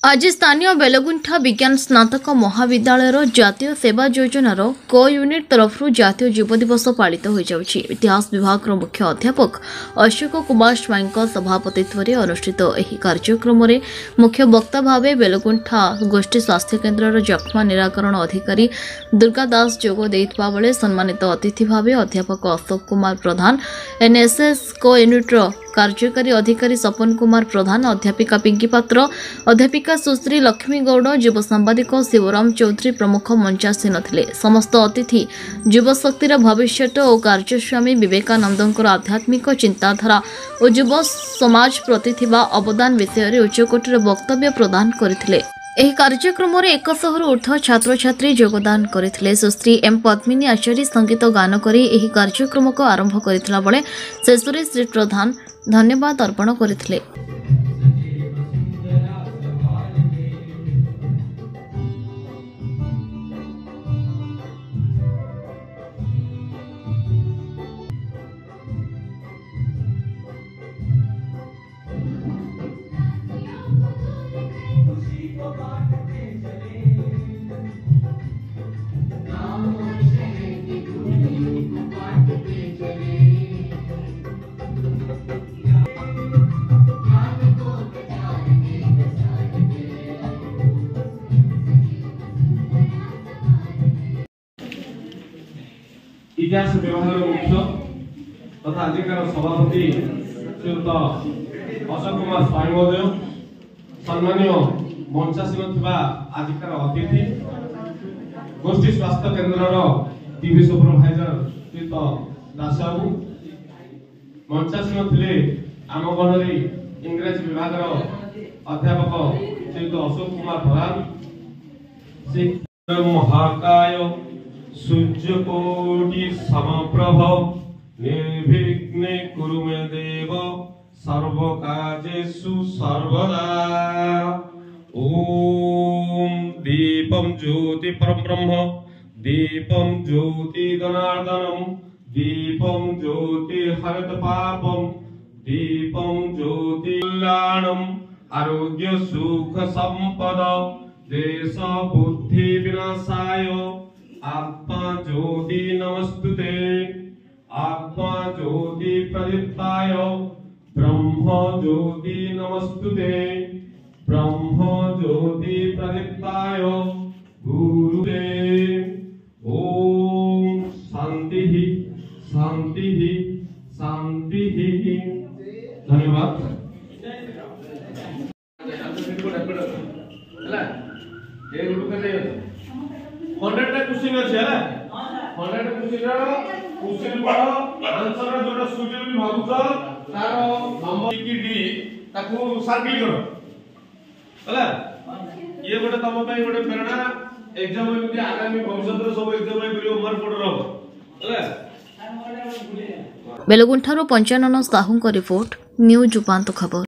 आज स्थानीय बेलगुंठा विज्ञान स्नातक महाविद्यालय जातीय सेवा योजनार को यूनिट तरफ जातीय जीव दिवस पालित हो जाउछि। इतिहास विभाग मुख्य अध्यापक अशोक कुमार स्वाई सभापतित्व में अनुष्ठित यह कार्यक्रम में मुख्य वक्ता भाव बेलगुंठा गोष्ठी स्वास्थ्य केन्द्र जक्ष्मा निराकरण अधिकारी दुर्गा दास जोग देइतबा बेले सम्मानित अतिथि भाव अध्यापक अशोक कुमार प्रधान, एनएसएस को यूनिट्र कार्यकारी अधिकारी सपन कुमार प्रधान, अध्यापिका पिंकी पात्र, अध्यापिका सुश्री लक्ष्मी गौड़, युव सांबादिक शिवराम चौधरी प्रमुख मंचासीन थिले। समस्त अतिथि युव शक्तिर भविष्य और कार्यस्वामी विवेकानंदर आध्यात्मिक चिंताधारा और युव समाज प्रति थिबा अवदान विषय उच्चकोटीर वक्तव्य प्रदान करथिले। एही कार्यक्रम में 100 ऊर्ध्व छात्र छात्री योगदान करथिले। सुश्री एम पद्मिनी आचार्य संगीत गान करी एही कार्यक्रम को आरंभ करथिला बेले शेषरे श्री प्रधान धन्यवाद अर्पण करथिले। इतिहास विभाग मुख्य तथा आजिकार सभापति श्रीयुत अशोक कुमार स्वाई महोदय, सम्मानीय मंचासीन आजिकार अतिथि गोष्ठी स्वास्थ्य केन्द्र टीवी सुपरभाइजर श्रीयुत दास बाबू, मंचासीन थे आम गणरी इंग्रेजी विभाग अध्यापक श्रीयुत अशोक कुमार प्रधान, महाकाय सूर्यकोटि समप्रभ निर्विघ्ने कुरु मे देव सर्वकार्येषु सर्वदा। ओम दीपं ज्योति परब्रह्म दीपं ज्योति धनार्दनम दीपं ज्योति हरत पापम दीपं ज्योति कल्याणम आरोग्य सुख संपद देश बुद्धि विनाशाय आत्मा ज्योति नमस्तुते आत्मा ज्योति प्रदीप्ताय ब्रह्म ज्योति नमस्तुते ब्रह्म ज्योति प्रदीप्ताय गुरुदेव। ओम शांति शांति शांति। धन्यवाद। क्वेश्चन अच्छे है 100 क्वेश्चन पढ़ो आंसर जोटा सुटेबल भाबुछ तार नंबर की डी ताकू सर्किल करो हला। ये गोटे तम पई गोटे प्रेरणा एग्जाम में आगामी भविष्य रे सब एग्जाम में करियो मार पड़ रहो हला। बेलगुंठारो पंचानन साहू को रिपोर्ट न्यूज उपांत खबर।